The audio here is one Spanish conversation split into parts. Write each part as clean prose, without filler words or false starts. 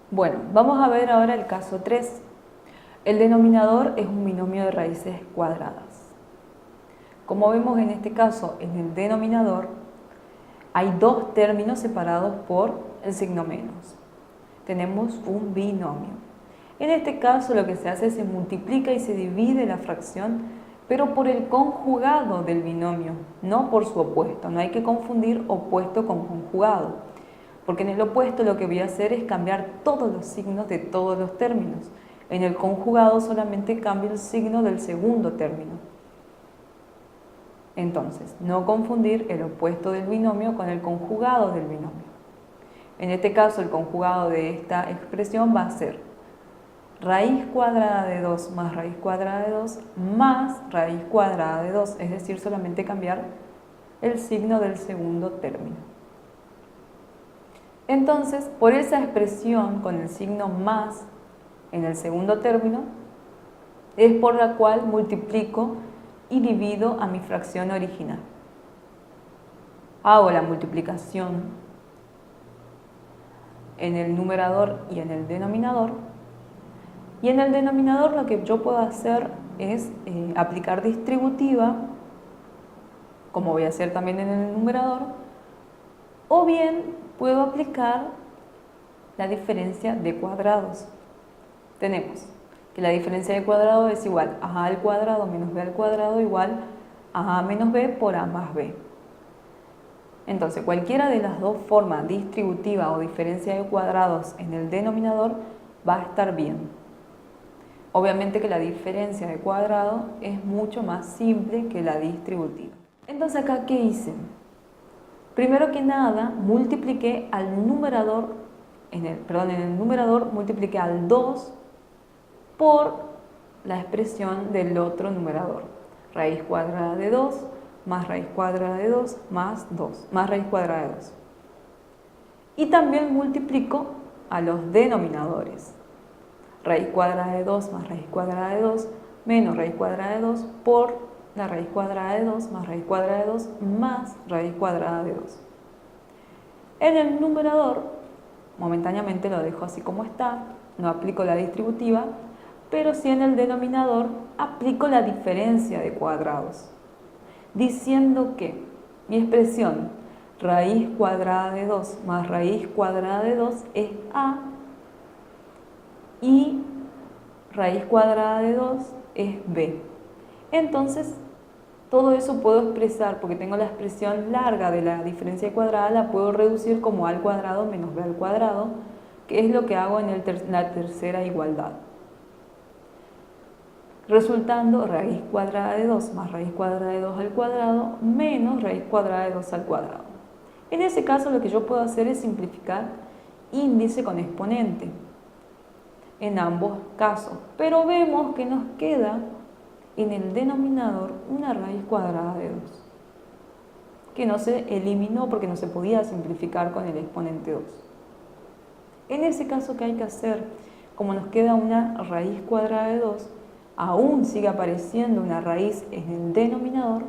Bueno, vamos a ver ahora el caso 3. El denominador es un binomio de raíces cuadradas. Como vemos en este caso, en el denominador hay dos términos separados por el signo menos. Tenemos un binomio. En este caso lo que se hace es se multiplica y se divide la fracción, pero por el conjugado del binomio, no por su opuesto. No hay que confundir opuesto con conjugado, porque en el opuesto lo que voy a hacer es cambiar todos los signos de todos los términos. En el conjugado solamente cambio el signo del segundo término. Entonces, no confundir el opuesto del binomio con el conjugado del binomio. En este caso, el conjugado de esta expresión va a ser raíz cuadrada de 2 más raíz cuadrada de 2 más raíz cuadrada de 2, es decir, solamente cambiar el signo del segundo término. Entonces, por esa expresión con el signo más en el segundo término, es por la cual multiplico y divido a mi fracción original. Hago la multiplicación en el numerador y en el denominador. Y en el denominador lo que yo puedo hacer es aplicar distributiva, como voy a hacer también en el numerador, o bien puedo aplicar la diferencia de cuadrados. Tenemos que la diferencia de cuadrado es igual a al cuadrado menos b al cuadrado igual a menos b por a más b. Entonces, cualquiera de las dos formas, distributiva o diferencia de cuadrados en el denominador, va a estar bien. Obviamente que la diferencia de cuadrado es mucho más simple que la distributiva. Entonces, acá, ¿qué hice? Primero que nada, multipliqué al numerador, en el numerador multipliqué al 2 por la expresión del otro numerador. Raíz cuadrada de 2 más raíz cuadrada de 2 más 2, más raíz cuadrada de 2. Y también multiplico a los denominadores. Raíz cuadrada de 2 más raíz cuadrada de 2 menos raíz cuadrada de 2 por la raíz cuadrada de 2 más raíz cuadrada de 2 más raíz cuadrada de 2. En el numerador, momentáneamente lo dejo así como está, no aplico la distributiva, pero sí en el denominador aplico la diferencia de cuadrados, diciendo que mi expresión raíz cuadrada de 2 más raíz cuadrada de 2 es a y raíz cuadrada de 2 es b. Entonces, todo eso puedo expresar, porque tengo la expresión larga de la diferencia cuadrada, la puedo reducir como a al cuadrado menos b al cuadrado, que es lo que hago en la tercera igualdad. Resultando raíz cuadrada de 2 más raíz cuadrada de 2 al cuadrado menos raíz cuadrada de 2 al cuadrado. En ese caso lo que yo puedo hacer es simplificar índice con exponente en ambos casos, pero vemos que nos queda en el denominador una raíz cuadrada de 2, que no se eliminó porque no se podía simplificar con el exponente 2. En ese caso, ¿qué hay que hacer? Como nos queda una raíz cuadrada de 2, aún sigue apareciendo una raíz en el denominador,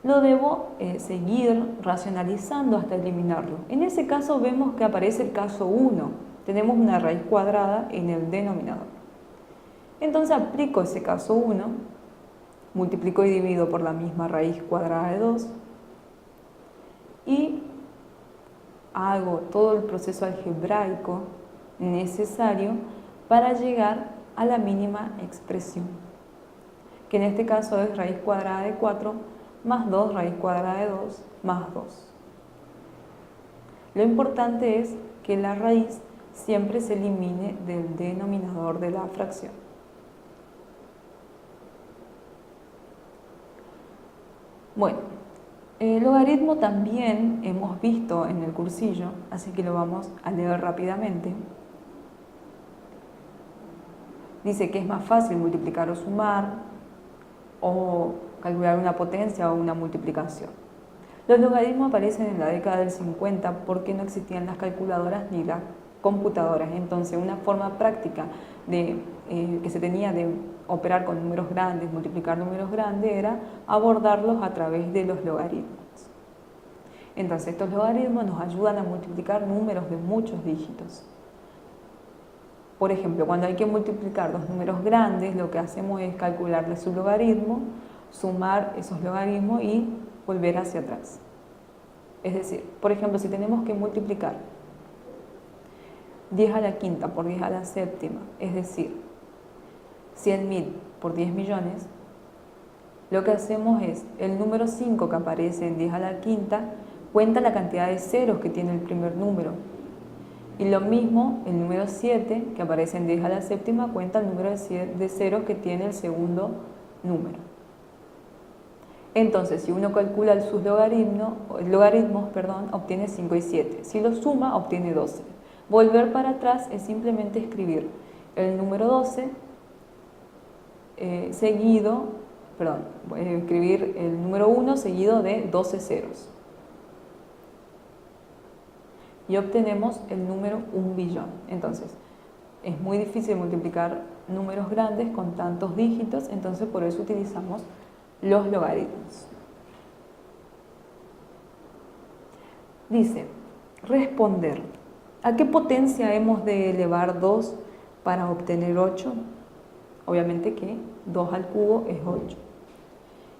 lo debo seguir racionalizando hasta eliminarlo. En ese caso vemos que aparece el caso 1, tenemos una raíz cuadrada en el denominador. Entonces aplico ese caso 1, multiplico y divido por la misma raíz cuadrada de 2 y hago todo el proceso algebraico necesario para llegar a la mínima expresión, que en este caso es raíz cuadrada de 4 más 2 raíz cuadrada de 2 más 2. Lo importante es que la raíz siempre se elimine del denominador de la fracción. Bueno, el logaritmo también hemos visto en el cursillo, así que lo vamos a leer rápidamente. Dice que es más fácil multiplicar o sumar, o calcular una potencia o una multiplicación. Los logaritmos aparecen en la década del 50 porque no existían las calculadoras ni las computadoras. Entonces, una forma práctica que se tenía de operar con números grandes, multiplicar números grandes, era abordarlos a través de los logaritmos. Entonces estos logaritmos nos ayudan a multiplicar números de muchos dígitos. Por ejemplo, cuando hay que multiplicar dos números grandes, lo que hacemos es calcularle su logaritmo, sumar esos logaritmos y volver hacia atrás. Es decir, por ejemplo, si tenemos que multiplicar 10 a la quinta por 10 a la séptima, es decir, 100.000 por 10 millones, lo que hacemos es, el número 5 que aparece en 10 a la quinta, cuenta la cantidad de ceros que tiene el primer número. Y lo mismo, el número 7, que aparece en 10 a la séptima, cuenta el número de ceros que tiene el segundo número. Entonces, si uno calcula sus logaritmos, obtiene 5 y 7. Si lo suma, obtiene 12. Volver para atrás es simplemente escribir el número 12 escribir el número 1 seguido de 12 ceros. Y obtenemos el número 1 billón. Entonces, es muy difícil multiplicar números grandes con tantos dígitos, entonces por eso utilizamos los logaritmos. Dice, responder. ¿A qué potencia hemos de elevar 2 para obtener 8? Obviamente que 2 al cubo es 8.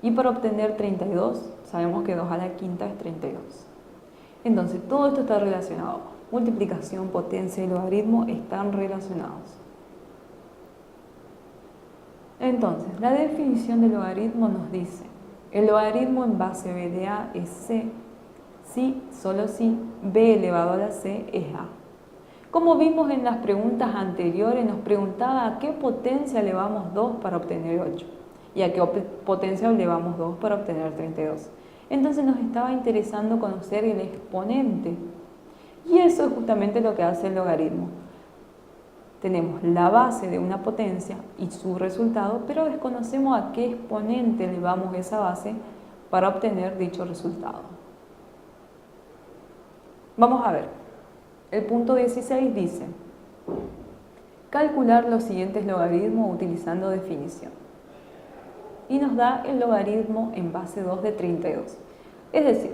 Y para obtener 32, sabemos que 2 a la quinta es 32. Entonces, todo esto está relacionado. Multiplicación, potencia y logaritmo están relacionados. Entonces, la definición del logaritmo nos dice, el logaritmo en base b de a es c, si, solo si, b elevado a la c es a. Como vimos en las preguntas anteriores, nos preguntaba a qué potencia elevamos 2 para obtener 8 y a qué potencia elevamos 2 para obtener 32. Entonces nos estaba interesando conocer el exponente. Y eso es justamente lo que hace el logaritmo. Tenemos la base de una potencia y su resultado, pero desconocemos a qué exponente elevamos esa base para obtener dicho resultado. Vamos a ver. El punto 16 dice, calcular los siguientes logaritmos utilizando definición. Y nos da el logaritmo en base 2 de 32. Es decir,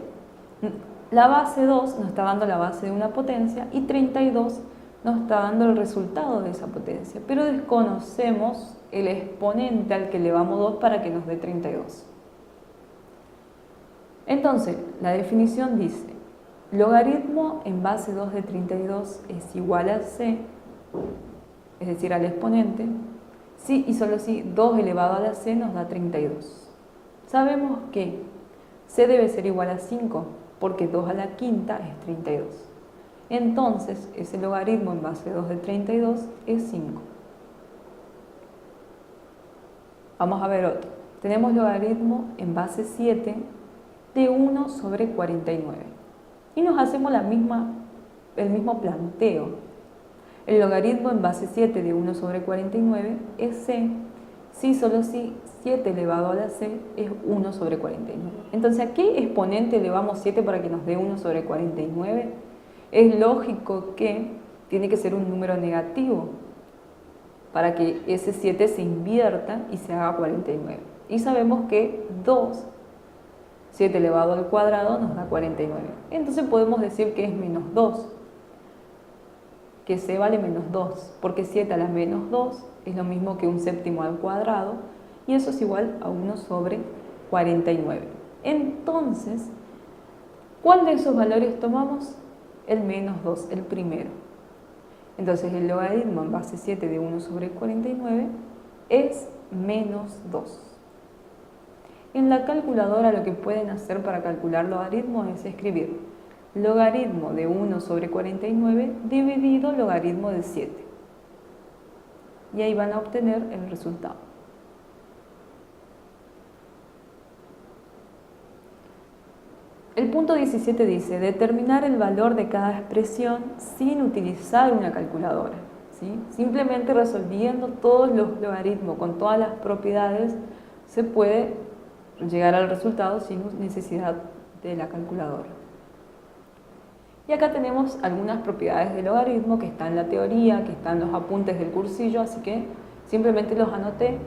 la base 2 nos está dando la base de una potencia y 32 nos está dando el resultado de esa potencia, pero desconocemos el exponente al que elevamos 2 para que nos dé 32. Entonces, la definición dice, logaritmo en base 2 de 32 es igual a c, es decir, al exponente, si y solo si 2 elevado a la c nos da 32. Sabemos que c debe ser igual a 5, porque 2 a la quinta es 32. Entonces, ese logaritmo en base 2 de 32 es 5. Vamos a ver otro. Tenemos logaritmo en base 7 de 1 sobre 49. Y nos hacemos el mismo planteo. El logaritmo en base 7 de 1 sobre 49 es c, si solo si 7 elevado a la c es 1 sobre 49. Entonces, ¿a qué exponente elevamos 7 para que nos dé 1 sobre 49? Es lógico que tiene que ser un número negativo para que ese 7 se invierta y se haga 49. Y sabemos que 7 elevado al cuadrado nos da 49. Entonces podemos decir que es menos 2. Que c vale menos 2, porque 7 a la menos 2 es lo mismo que un séptimo al cuadrado, y eso es igual a 1 sobre 49. Entonces, ¿cuál de esos valores tomamos? El menos 2, el primero. Entonces, el logaritmo en base 7 de 1 sobre 49 es menos 2. En la calculadora lo que pueden hacer para calcular logaritmos es escribir logaritmo de 1 sobre 49 dividido logaritmo de 7. Y ahí van a obtener el resultado. El punto 17 dice, determinar el valor de cada expresión sin utilizar una calculadora. ¿Sí? Simplemente resolviendo todos los logaritmos con todas las propiedades se puede llegar al resultado sin necesidad de la calculadora. Y acá tenemos algunas propiedades del logaritmo que están en la teoría, que están en los apuntes del cursillo, así que simplemente los anoté,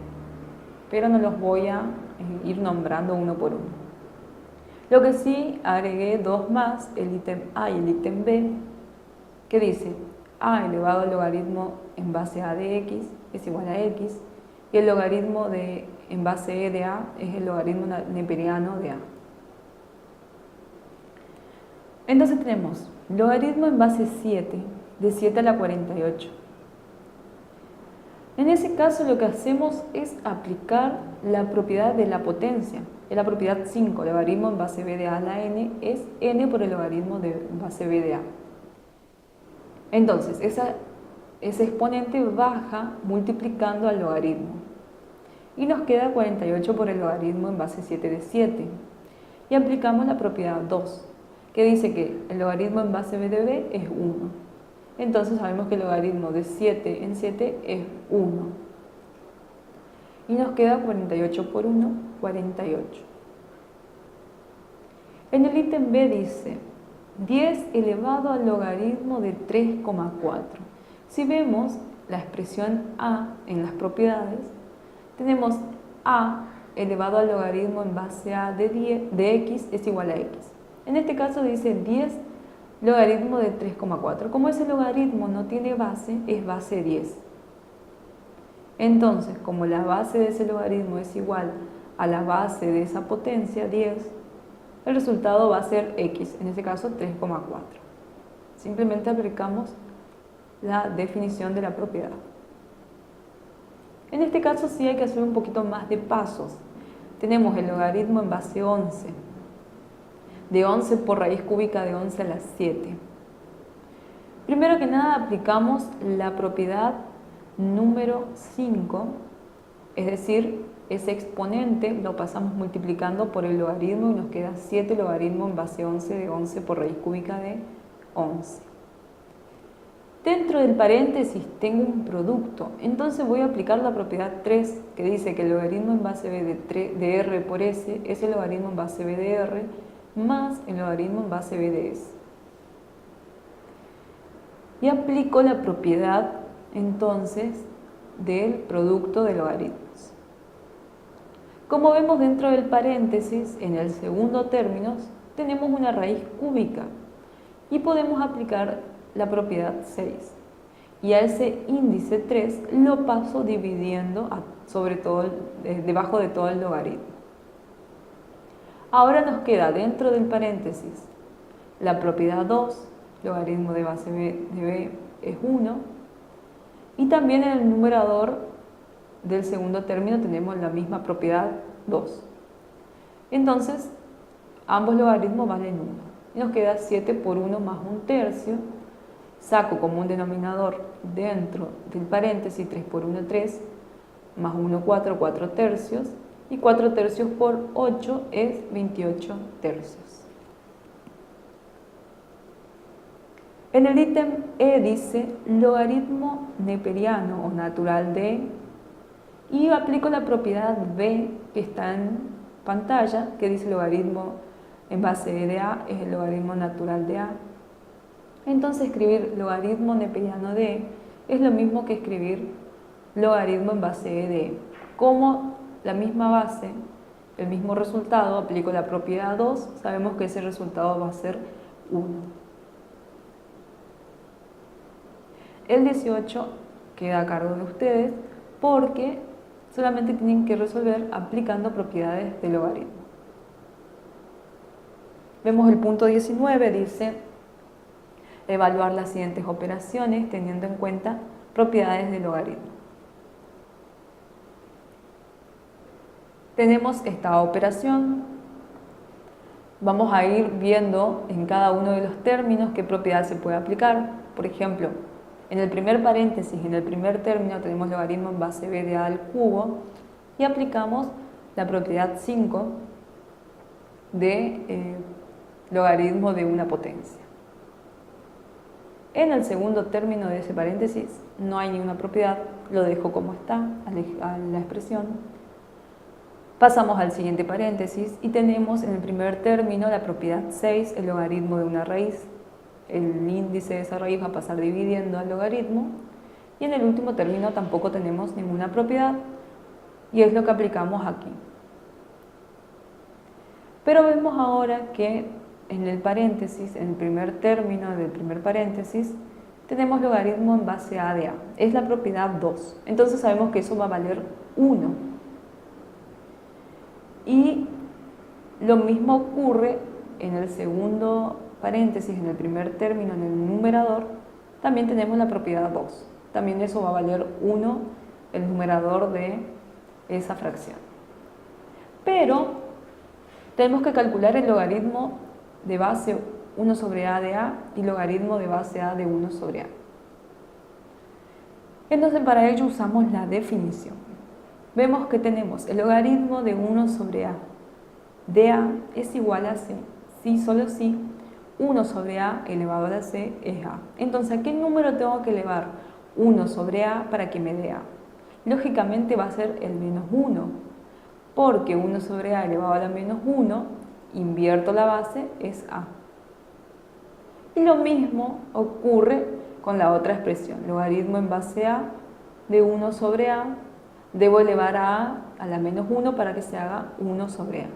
pero no los voy a ir nombrando uno por uno. Lo que sí agregué dos más, el ítem A y el ítem B, que dice a elevado al logaritmo en base a de x es igual a x, y el logaritmo en base e de a es el logaritmo neperiano de a. Entonces tenemos logaritmo en base 7, de 7 a la 48. En ese caso lo que hacemos es aplicar la propiedad de la potencia. Es la propiedad 5, logaritmo en base b de a a la n es n por el logaritmo de base b de a. Entonces, ese exponente baja multiplicando al logaritmo. Y nos queda 48 por el logaritmo en base 7 de 7. Y aplicamos la propiedad 2, que dice que el logaritmo en base b de b es 1. Entonces sabemos que el logaritmo de 7 en 7 es 1. Y nos queda 48 por 1, 48. En el ítem B dice 10 elevado al logaritmo de 3,4. Si vemos la expresión a en las propiedades, tenemos a elevado al logaritmo en base a de x es igual a x. En este caso dice 10 logaritmo de 3,4. Como ese logaritmo no tiene base, es base 10. Entonces, como la base de ese logaritmo es igual a la base de esa potencia, 10, el resultado va a ser x, en este caso 3,4. Simplemente aplicamos la definición de la propiedad. En este caso sí hay que hacer un poquito más de pasos. Tenemos el logaritmo en base 11, de 11 por raíz cúbica de 11 a la 7. Primero que nada aplicamos la propiedad número 5, es decir, ese exponente lo pasamos multiplicando por el logaritmo y nos queda 7 logaritmo en base 11 de 11 por raíz cúbica de 11. Dentro del paréntesis tengo un producto, entonces voy a aplicar la propiedad 3, que dice que el logaritmo en base b de r por s es el logaritmo en base b de r más el logaritmo en base b de s. Y aplico la propiedad entonces del producto de logaritmos. Como vemos dentro del paréntesis, en el segundo término, tenemos una raíz cúbica y podemos aplicar la propiedad 6. Y a ese índice 3 lo paso dividiendo debajo de todo el logaritmo. Ahora nos queda dentro del paréntesis la propiedad 2, logaritmo de base b de b es 1, y también en el numerador del segundo término tenemos la misma propiedad 2. Entonces, ambos logaritmos valen 1. Y nos queda 7 por 1 más 1/3. Saco como un denominador dentro del paréntesis 3 por 1, 3, más 1, 4, 4/3. Y 4/3 por 8 es 28/3. En el ítem E dice logaritmo neperiano o natural de, y aplico la propiedad B que está en pantalla, que dice logaritmo en base de A es el logaritmo natural de A. Entonces escribir logaritmo neperiano de es lo mismo que escribir logaritmo en base de E. Como la misma base, el mismo resultado, aplico la propiedad 2, sabemos que ese resultado va a ser 1. El 18 queda a cargo de ustedes porque solamente tienen que resolver aplicando propiedades de logaritmo. Vemos el punto 19, dice evaluar las siguientes operaciones teniendo en cuenta propiedades de logaritmo. Tenemos esta operación, vamos a ir viendo en cada uno de los términos qué propiedad se puede aplicar. Por ejemplo, en el primer paréntesis, en el primer término tenemos logaritmo en base b de a al cubo y aplicamos la propiedad 5 de logaritmo de una potencia. En el segundo término de ese paréntesis no hay ninguna propiedad, lo dejo como está a la expresión. Pasamos al siguiente paréntesis y tenemos en el primer término la propiedad 6, el logaritmo de una raíz. El índice de esa raíz va a pasar dividiendo al logaritmo. Y en el último término tampoco tenemos ninguna propiedad y es lo que aplicamos aquí. Pero vemos ahora que en el paréntesis, en el primer término del primer paréntesis, tenemos logaritmo en base a de a. Es la propiedad 2. Entonces sabemos que eso va a valer 1. Y lo mismo ocurre en el segundo paréntesis, en el primer término, en el numerador, también tenemos la propiedad 2. También eso va a valer 1, el numerador de esa fracción. Pero tenemos que calcular el logaritmo de base 1 sobre a de a y logaritmo de base a de 1 sobre a. Entonces para ello usamos la definición. Vemos que tenemos el logaritmo de 1 sobre a de a es igual a c, si solo si 1 sobre a elevado a la c es a. Entonces, ¿a qué número tengo que elevar 1 sobre a para que me dé a? Lógicamente va a ser el menos 1, porque 1 sobre a elevado a la menos 1, invierto la base, es a. Y lo mismo ocurre con la otra expresión, logaritmo en base a de 1 sobre a, debo elevar a la menos 1 para que se haga 1 sobre a.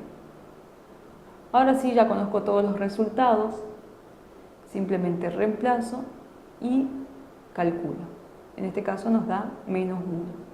Ahora sí, ya conozco todos los resultados, simplemente reemplazo y calculo. En este caso nos da menos 1.